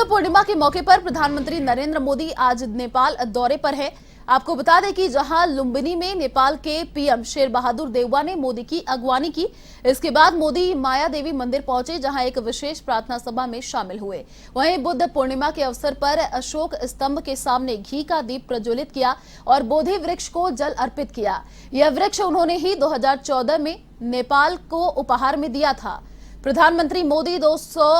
बुद्ध पूर्णिमा के मौके पर प्रधानमंत्री नरेंद्र मोदी आज नेपाल दौरे पर है। आपको बता दें कि जहां लुम्बिनी में नेपाल के पीएम शेर बहादुर देउबा ने मोदी की अगवानी की। इसके बाद मोदी माया देवी मंदिर पहुंचे, जहां एक विशेष प्रार्थना सभा में शामिल हुए। वहीं बुद्ध पूर्णिमा के अवसर पर अशोक स्तंभ के सामने घी का दीप प्रज्वलित किया और बोधि वृक्ष को जल अर्पित किया। यह वृक्ष उन्होंने ही 2014 में नेपाल को उपहार में दिया था। प्रधानमंत्री मोदी 200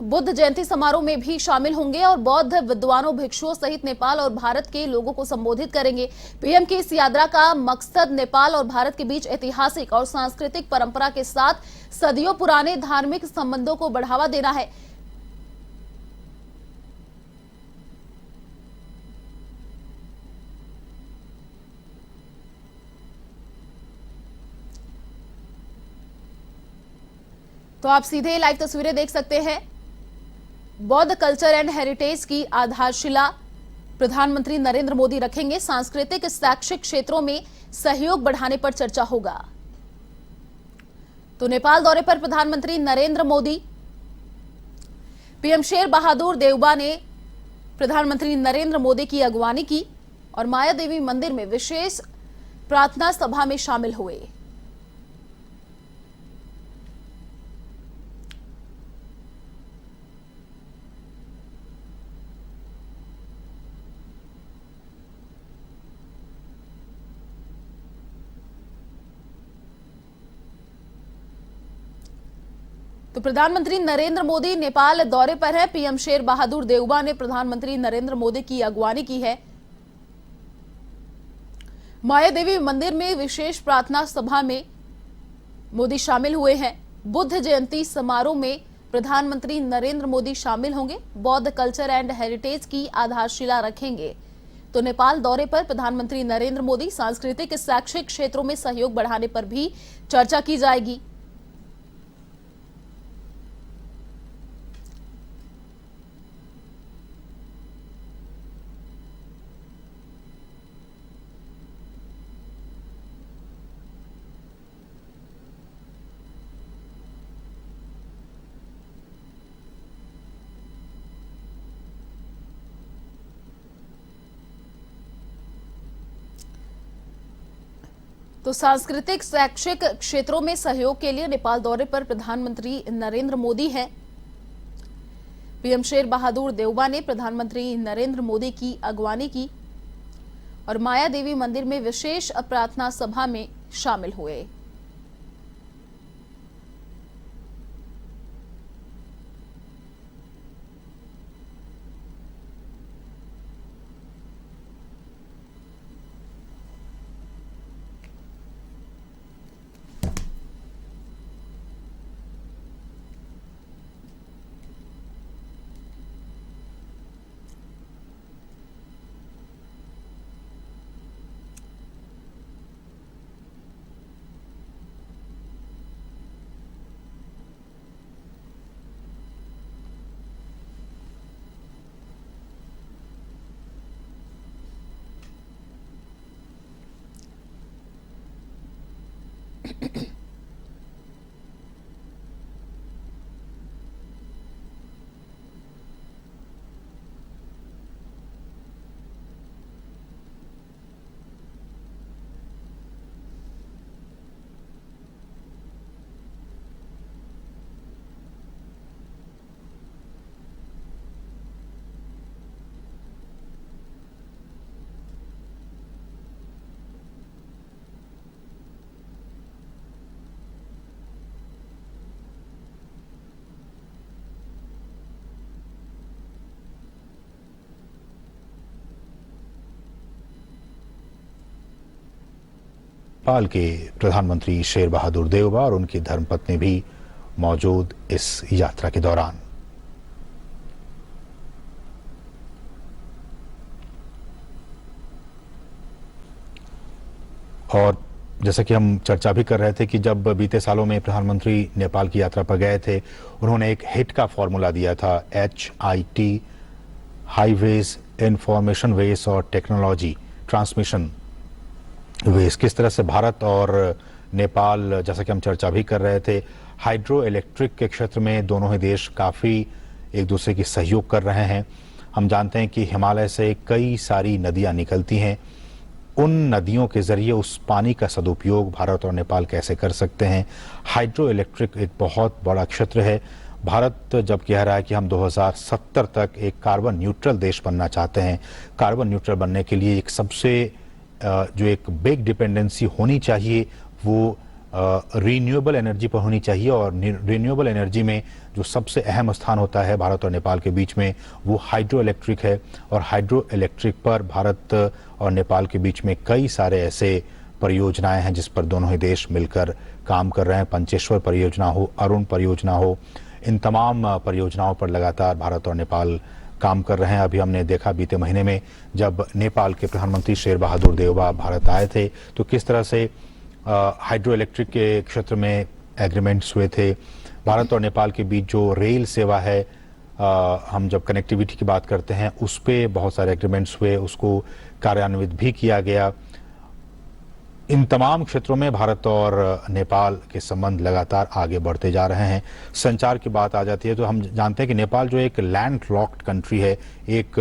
बुद्ध जयंती समारोह में भी शामिल होंगे और बौद्ध विद्वानों, भिक्षुओं सहित नेपाल और भारत के लोगों को संबोधित करेंगे। पीएम की इस यात्रा का मकसद नेपाल और भारत के बीच ऐतिहासिक और सांस्कृतिक परंपरा के साथ सदियों पुराने धार्मिक संबंधों को बढ़ावा देना है। तो आप सीधे लाइव तस्वीरें देख सकते हैं। बौद्ध कल्चर एंड हेरिटेज की आधारशिला प्रधानमंत्री नरेंद्र मोदी रखेंगे। सांस्कृतिक शैक्षिक क्षेत्रों में सहयोग बढ़ाने पर चर्चा होगा। तो नेपाल दौरे पर प्रधानमंत्री नरेंद्र मोदी, पीएम शेर बहादुर देउबा ने प्रधानमंत्री नरेंद्र मोदी की अगवानी की और माया देवी मंदिर में विशेष प्रार्थना सभा में शामिल हुए। तो प्रधानमंत्री नरेंद्र मोदी नेपाल दौरे पर है। पीएम शेर बहादुर देउबा ने प्रधानमंत्री नरेंद्र मोदी की अगवानी की है। माया देवी मंदिर में विशेष प्रार्थना सभा में मोदी शामिल हुए हैं। बुद्ध जयंती समारोह में प्रधानमंत्री नरेंद्र मोदी शामिल होंगे। बौद्ध कल्चर एंड हेरिटेज की आधारशिला रखेंगे। तो नेपाल दौरे पर प्रधानमंत्री नरेंद्र मोदी, सांस्कृतिक शैक्षिक क्षेत्रों में सहयोग बढ़ाने पर भी चर्चा की जाएगी। तो सांस्कृतिक शैक्षिक क्षेत्रों में सहयोग के लिए नेपाल दौरे पर प्रधानमंत्री नरेंद्र मोदी हैं। पीएम शेर बहादुर देउबा ने प्रधानमंत्री नरेंद्र मोदी की अगवानी की और माया देवी मंदिर में विशेष प्रार्थना सभा में शामिल हुए। नेपाल के प्रधानमंत्री शेर बहादुर देउबा और उनकी धर्मपत्नी भी मौजूद इस यात्रा के दौरान। और जैसा कि हम चर्चा भी कर रहे थे कि जब बीते सालों में प्रधानमंत्री नेपाल की यात्रा पर गए थे, उन्होंने एक हिट का फॉर्मूला दिया था, HIT, हाईवेज, इंफॉर्मेशन वेज और टेक्नोलॉजी ट्रांसमिशन वेज। किस तरह से भारत और नेपाल, जैसा कि हम चर्चा भी कर रहे थे, हाइड्रो इलेक्ट्रिक के क्षेत्र में दोनों ही देश काफी एक दूसरे की सहयोग कर रहे हैं। हम जानते हैं कि हिमालय से कई सारी नदियां निकलती हैं। उन नदियों के जरिए उस पानी का सदुपयोग भारत और नेपाल कैसे कर सकते हैं। हाइड्रो इलेक्ट्रिक एक बहुत बड़ा क्षेत्र है। भारत जब कह रहा है कि हम 2070 तक एक कार्बन न्यूट्रल देश बनना चाहते हैं, कार्बन न्यूट्रल बनने के लिए एक सबसे जो एक बिग डिपेंडेंसी होनी चाहिए वो रीन्यूएबल एनर्जी पर होनी चाहिए। और रीन्यूएबल एनर्जी में जो सबसे अहम स्थान होता है भारत और नेपाल के बीच में वो हाइड्रो इलेक्ट्रिक है। और हाइड्रो इलेक्ट्रिक पर भारत और नेपाल के बीच में कई सारे ऐसे परियोजनाएं हैं जिस पर दोनों ही देश मिलकर काम कर रहे हैं। पंचेश्वर परियोजना हो, अरुण परियोजना हो, इन तमाम परियोजनाओं पर लगातार भारत और नेपाल काम कर रहे हैं। अभी हमने देखा बीते महीने में जब नेपाल के प्रधानमंत्री शेर बहादुर देउबा भारत आए थे तो किस तरह से हाइड्रो इलेक्ट्रिक के क्षेत्र में एग्रीमेंट्स हुए थे। भारत और नेपाल के बीच जो रेल सेवा है, हम जब कनेक्टिविटी की बात करते हैं उस पे बहुत सारे एग्रीमेंट्स हुए, उसको कार्यान्वित भी किया गया। इन तमाम क्षेत्रों में भारत और नेपाल के संबंध लगातार आगे बढ़ते जा रहे हैं। संचार की बात आ जाती है तो हम जानते हैं कि नेपाल जो एक लैंड लॉक्ड कंट्री है, एक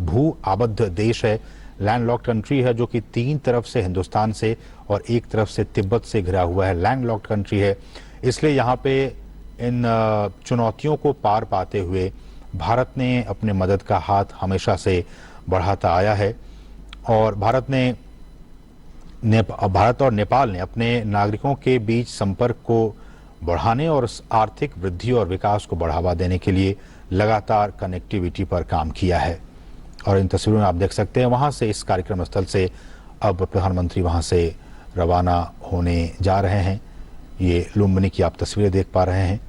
भू आबद्ध देश है, लैंड लॉक्ड कंट्री है जो कि 3 तरफ से हिंदुस्तान से और 1 तरफ से तिब्बत से घिरा हुआ है, लैंड लॉक्ड कंट्री है। इसलिए यहाँ पे इन चुनौतियों को पार पाते हुए भारत ने अपने मदद का हाथ हमेशा से बढ़ाता आया है। और भारत और नेपाल ने अपने नागरिकों के बीच संपर्क को बढ़ाने और आर्थिक वृद्धि और विकास को बढ़ावा देने के लिए लगातार कनेक्टिविटी पर काम किया है। और इन तस्वीरों में आप देख सकते हैं वहां से, इस कार्यक्रम स्थल से अब प्रधानमंत्री वहां से रवाना होने जा रहे हैं। ये लुम्बिनी की आप तस्वीरें देख पा रहे हैं।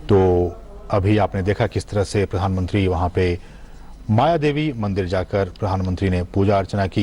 तो अभी आपने देखा किस तरह से प्रधानमंत्री वहां पे माया देवी मंदिर जाकर प्रधानमंत्री ने पूजा अर्चना की।